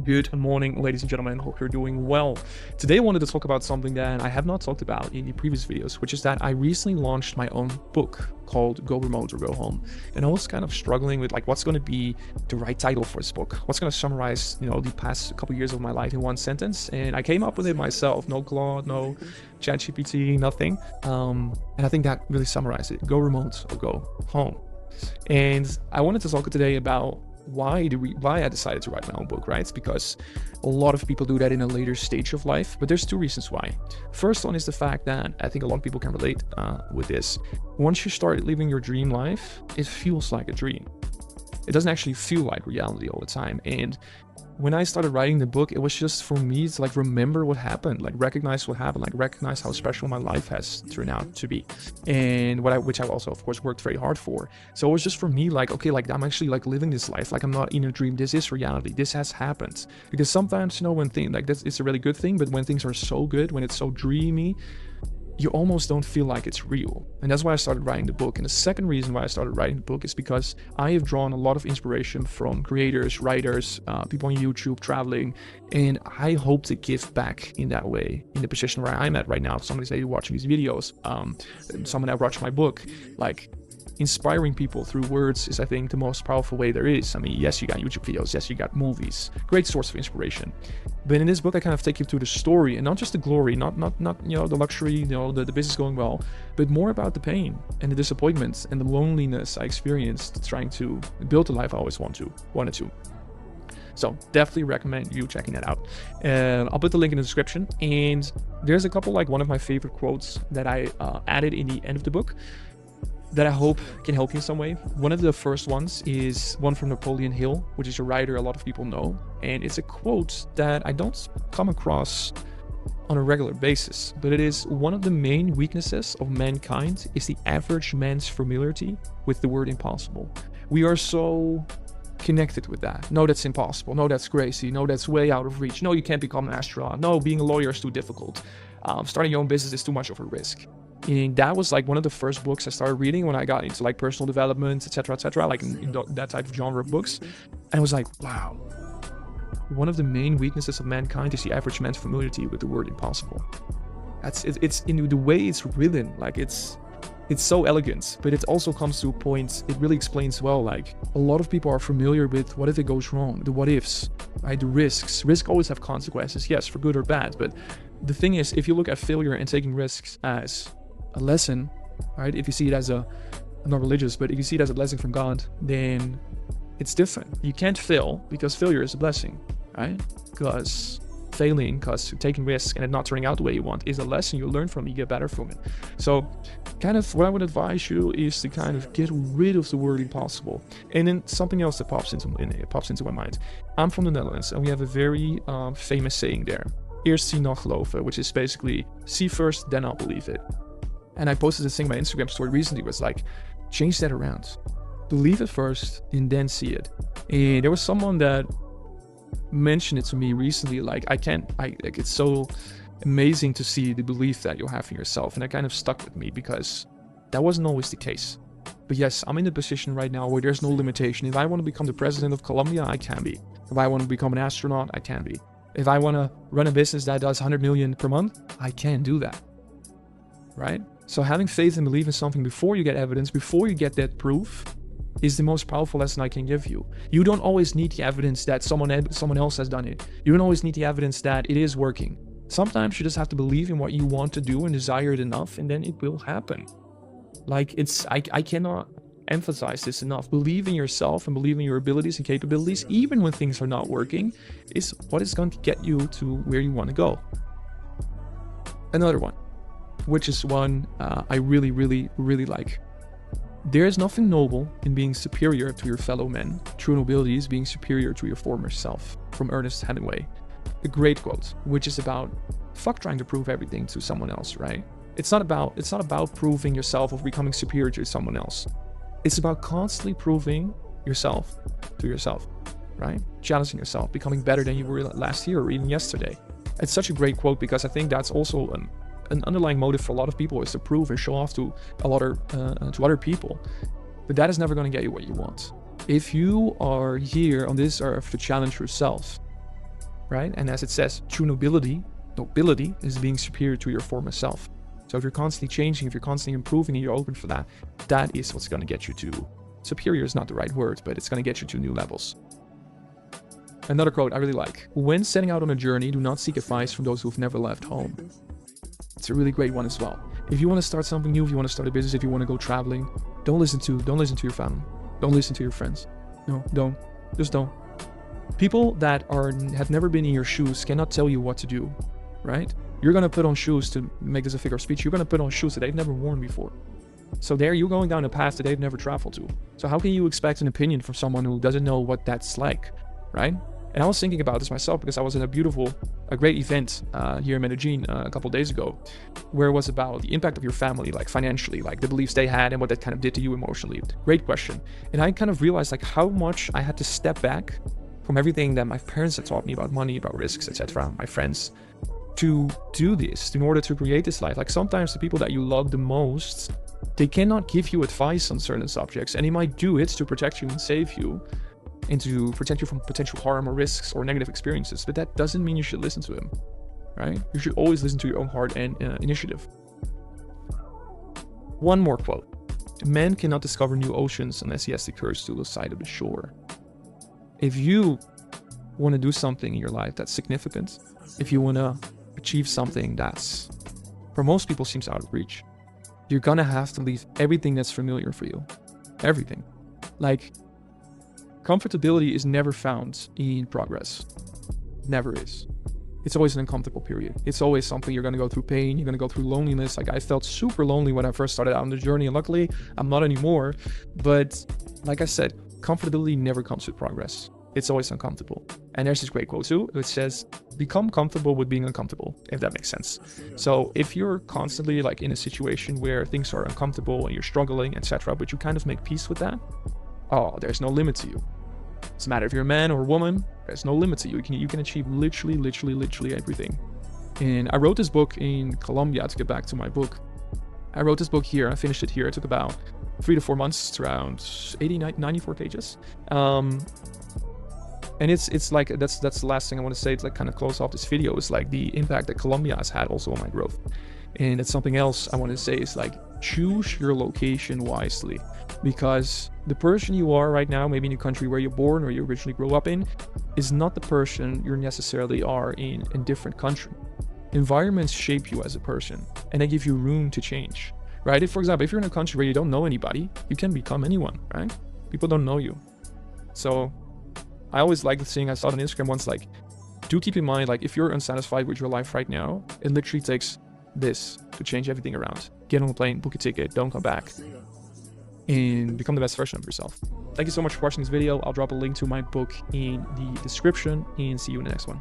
Good morning, ladies and gentlemen. Hope you're doing well. Today, I wanted to talk about something that I have not talked about in the previous videos, which is that I recently launched my own book called Go Remote or Go Home. And I was kind of struggling with what's going to be the right title for this book. What's going to summarize, the past couple years of my life in one sentence. And I came up with it myself. No Claude, no ChatGPT, nothing. And I think that really summarized it. Go remote or go home. And I wanted to talk today about why I decided to write my own book, right? It's because a lot of people do that in a later stage of life, but there's two reasons why. First one is the fact that I think a lot of people can relate with this. Once you start living your dream life, it feels like a dream. It doesn't actually feel like reality all the time. And when I started writing the book, it was just for me to remember what happened, recognize what happened, recognize how special my life has turned out to be, and which I also of course worked very hard for. So it was just for me okay, I'm actually living this life, I'm not in a dream. This is reality. This has happened. Because sometimes when things this, it's a really good thing, but when things are so good, when it's so dreamy, you almost don't feel like it's real. And that's why I started writing the book. And the second reason why I started writing the book is because I have drawn a lot of inspiration from creators, writers, people on YouTube, traveling, and I hope to give back in that way, in the position where I'm at right now. Somebody's maybe watching these videos, someone that watched my book, inspiring people through words is, I think, the most powerful way there is. I mean, yes, you got YouTube videos, yes, you got movies, great source of inspiration. But in this book, I kind of take you through the story, and not just the glory, not the luxury, the business going well, but more about the pain and the disappointments and the loneliness I experienced trying to build the life I always wanted to. So definitely recommend you checking that out. I'll put the link in the description. And there's a couple, one of my favorite quotes that I added in the end of the book that I hope can help you in some way. One of the first ones is one from Napoleon Hill, which is a writer a lot of people know. And it's a quote that I don't come across on a regular basis, but it is: one of the main weaknesses of mankind is the average man's familiarity with the word impossible. We are so connected with that. No, that's impossible. No, that's crazy. No, that's way out of reach. No, you can't become an astronaut. No, being a lawyer is too difficult. Starting your own business is too much of a risk. And that was one of the first books I started reading when I got into personal development, etc., in that type of genre of books. And I was like, wow, one of the main weaknesses of mankind is the average man's familiarity with the word impossible. It's in the way it's written, it's so elegant, but it also comes to a point, it really explains well, a lot of people are familiar with what if it goes wrong, the what ifs, right? The risks. Risks always have consequences, yes, for good or bad, but the thing is, if you look at failure and taking risks as a lesson, right? If you see it as I'm not religious, but if you see it as a blessing from God, then it's different. You can't fail because failure is a blessing, right? Because taking risks and it not turning out the way you want is a lesson you learn from, you get better from it. So what I would advise you is to get rid of the word impossible. And then something else that pops into my mind. I'm from the Netherlands, and we have a very famous saying there: eerst zien dan geloven, which is basically see first, then I'll believe it. And I posted this thing on my Instagram story recently, was change that around. Believe it first and then see it. And there was someone that mentioned it to me recently, it's so amazing to see the belief that you have in yourself. And that kind of stuck with me because that wasn't always the case. But yes, I'm in a position right now where there's no limitation. If I want to become the president of Colombia, I can be. If I want to become an astronaut, I can be. If I want to run a business that does 100 million per month, I can do that. Right? So having faith and belief in something before you get evidence, before you get that proof, is the most powerful lesson I can give you. You don't always need the evidence that someone else has done it. You don't always need the evidence that it is working. Sometimes you just have to believe in what you want to do and desire it enough, and then it will happen. I cannot emphasize this enough. Believe in yourself and believe in your abilities and capabilities, even when things are not working, is what is going to get you to where you want to go. Another one, which is one I really, really, really like. There is nothing noble in being superior to your fellow men. True nobility is being superior to your former self. From Ernest Hemingway. A great quote, which is about fuck trying to prove everything to someone else, right? It's not about proving yourself or becoming superior to someone else. It's about constantly proving yourself to yourself, right? Challenging yourself, becoming better than you were last year or even yesterday. It's such a great quote because I think that's also an underlying motive for a lot of people, is to prove and show off to other people. But that is never going to get you what you want. If you are here on this earth to challenge yourself, right? And as it says, true nobility is being superior to your former self. So if you're constantly changing, if you're constantly improving and you're open for that, that is what's going to get you to, superior is not the right word, but it's going to get you to new levels. Another quote I really like: when setting out on a journey, do not seek advice from those who've never left home. It's a really great one as well. If you want to start something new, if you want to start a business, if you want to go traveling, don't listen to your family. Don't listen to your friends. No, don't. Just don't. People that have never been in your shoes cannot tell you what to do, right? You're going to put on shoes, to make this a figure of speech, you're going to put on shoes that they've never worn before. So there you're going down a path that they've never traveled to. So how can you expect an opinion from someone who doesn't know what that's like, right? And I was thinking about this myself because I was at a great event here in Medellin a couple days ago, where it was about the impact of your family, like financially, like the beliefs they had and what that kind of did to you emotionally. Great question. And I kind of realized like how much I had to step back from everything that my parents had taught me about money, about risks, etc., my friends, to do this in order to create this life. Like sometimes the people that you love the most, they cannot give you advice on certain subjects, and they might do it to protect you and save you, and to protect you from potential harm or risks or negative experiences. But that doesn't mean you should listen to them, right? You should always listen to your own heart and initiative. One more quote: man cannot discover new oceans unless he has the courage to lose sight of the shore. If you want to do something in your life that's significant, if you want to achieve something that's, for most people, seems out of reach, you're gonna have to leave everything that's familiar for you. Everything. Like, comfortability is never found in progress. Never is. It's always an uncomfortable period. It's always something you're gonna go through pain, you're gonna go through loneliness. Like, I felt super lonely when I first started out on the journey, and luckily I'm not anymore. But like I said, comfortability never comes with progress. It's always uncomfortable. And there's this great quote too, which says, become comfortable with being uncomfortable, if that makes sense. So if you're constantly like in a situation where things are uncomfortable and you're struggling, etc., but you kind of make peace with that, oh, there's no limit to you. It doesn't matter if you're a man or a woman, there's no limit to you. You can achieve literally everything. And I wrote this book in Colombia, to get back to my book. I wrote this book here, I finished it here. It took about 3 to 4 months. It's around 94 pages. And it's like, that's the last thing I want to say. It's like kind of close off this video. It's like the impact that Colombia has had also on my growth. And it's something else I want to say is like, choose your location wisely, because the person you are right now, maybe in the country where you're born or you originally grew up in, is not the person you necessarily are in a different country. Environments shape you as a person, and they give you room to change, right? If, for example, if you're in a country where you don't know anybody, you can become anyone, right? People don't know you. So I always like the thing I saw on Instagram once, like, do keep in mind, like, if you're unsatisfied with your life right now, it literally takes this to change everything around. Get on a plane, book a ticket, don't come back, and become the best version of yourself. Thank you so much for watching this video. I'll drop a link to my book in the description, and see you in the next one.